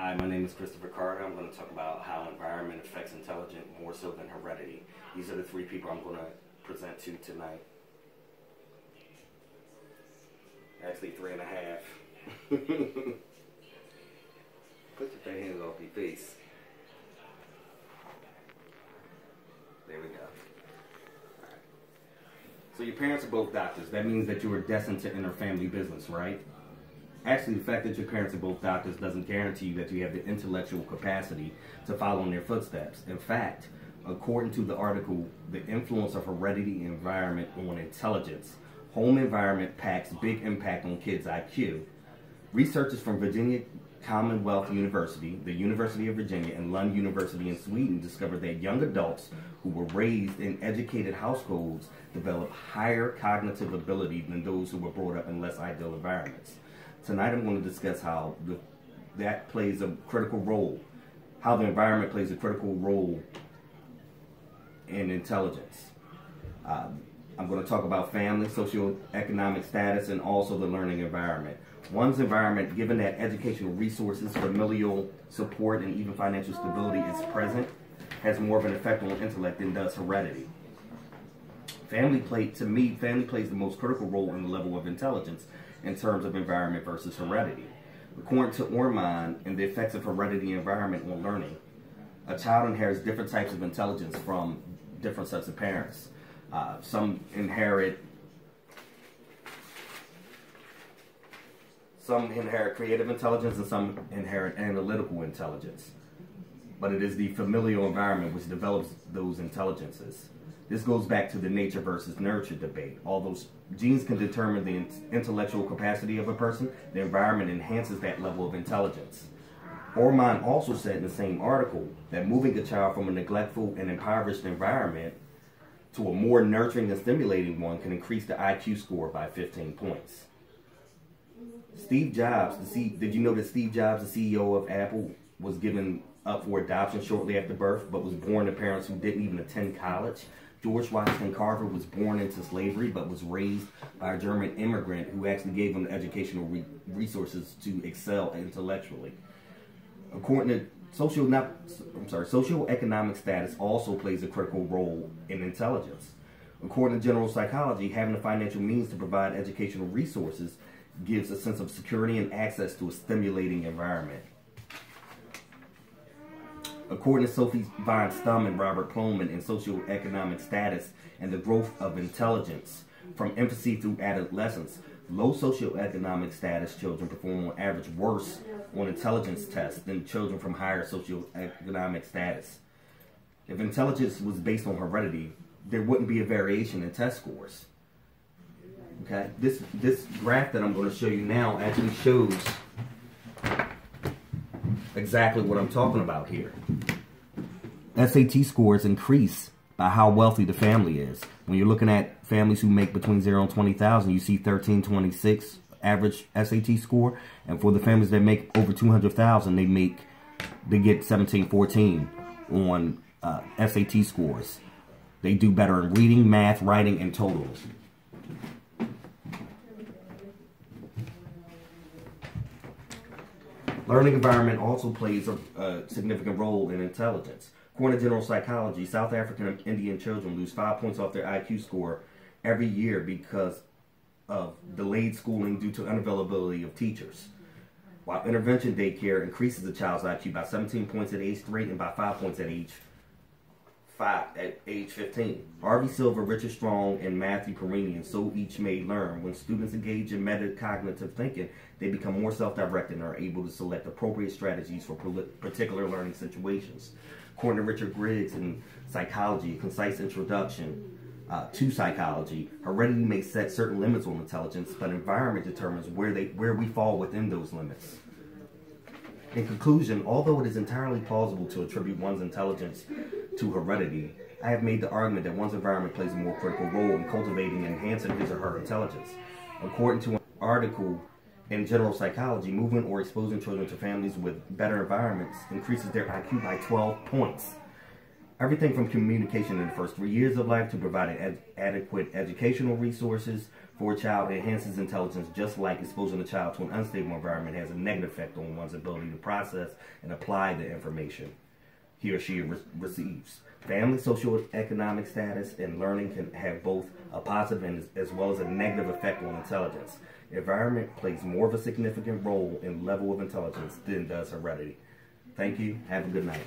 Hi, my name is Christopher Carter. I'm going to talk about how environment affects intelligence more so than heredity. These are the three people I'm going to present to tonight. Actually, 3.5. Put your hands off your face. There we go. All right. So your parents are both doctors. That means that you are destined to enter family business, right? Actually, the fact that your parents are both doctors doesn't guarantee you that you have the intellectual capacity to follow in their footsteps. In fact, according to the article, The Influence of Heredity and Environment on Intelligence, home environment packs big impact on kids' IQ. Researchers from Virginia Commonwealth University, the University of Virginia, and Lund University in Sweden discovered that young adults who were raised in educated households develop higher cognitive ability than those who were brought up in less ideal environments. Tonight I'm going to discuss how that plays a critical role, how the environment plays a critical role in intelligence. I'm going to talk about family, socioeconomic status, and also the learning environment. One's environment, given that educational resources, familial support, and even financial stability is present, has more of an effect on intellect than does heredity. Family plays the most critical role in the level of intelligence in terms of environment versus heredity. According to Orman and the effects of heredity and environment on learning, a child inherits different types of intelligence from different sets of parents. Some inherit creative intelligence and some inherit analytical intelligence. But it is the familial environment which develops those intelligences. This goes back to the nature versus nurture debate. Although genes can determine the intellectual capacity of a person, the environment enhances that level of intelligence. Orman also said in the same article that moving a child from a neglectful and impoverished environment to a more nurturing and stimulating one can increase the IQ score by 15 points. Steve Jobs, did you know that Steve Jobs, the CEO of Apple, was given up for adoption shortly after birth, but was born to parents who didn't even attend college? George Washington Carver was born into slavery, but was raised by a German immigrant who actually gave him the educational resources to excel intellectually. According to socioeconomic status also plays a critical role in intelligence. According to general psychology, having the financial means to provide educational resources gives a sense of security and access to a stimulating environment. According to Sophie von Stum and Robert Plomin in Socioeconomic Status and the Growth of Intelligence from Infancy through Adolescence, low socioeconomic status children perform on average worse on intelligence tests than children from higher socioeconomic status. If intelligence was based on heredity, there wouldn't be a variation in test scores. Okay, this graph that I'm going to show you now actually shows exactly what I'm talking about here. SAT scores increase by how wealthy the family is. When you're looking at families who make between 0 and 20,000, you see 1326 average SAT score, and for the families that make over 200,000, they get 1714 on SAT scores. They do better in reading, math, writing, and totals. Learning environment also plays a significant role in intelligence. According to general psychology, South African and Indian children lose 5 points off their IQ score every year because of delayed schooling due to unavailability of teachers. While intervention daycare increases the child's IQ by 17 points at age 3 and by 5 points at age 15. Harvey Silver, Richard Strong, and Matthew Perini and So Each May Learn. When students engage in metacognitive thinking, they become more self-directed and are able to select appropriate strategies for particular learning situations. According to Richard Griggs in Psychology, A Concise Introduction to Psychology, heredity may set certain limits on intelligence, but environment determines where we fall within those limits. In conclusion, although it is entirely plausible to attribute one's intelligence to heredity, I have made the argument that one's environment plays a more critical role in cultivating and enhancing his or her intelligence. According to an article in General Psychology, moving or exposing children to families with better environments increases their IQ by 12 points. Everything from communication in the first 3 years of life to providing adequate educational resources for a child enhances intelligence, just like exposing a child to an unstable environment has a negative effect on one's ability to process and apply the information he or she receives. Family, socioeconomic status, and learning can have both a positive and as well as a negative effect on intelligence. Environment plays more of a significant role in level of intelligence than does heredity. Thank you. Have a good night.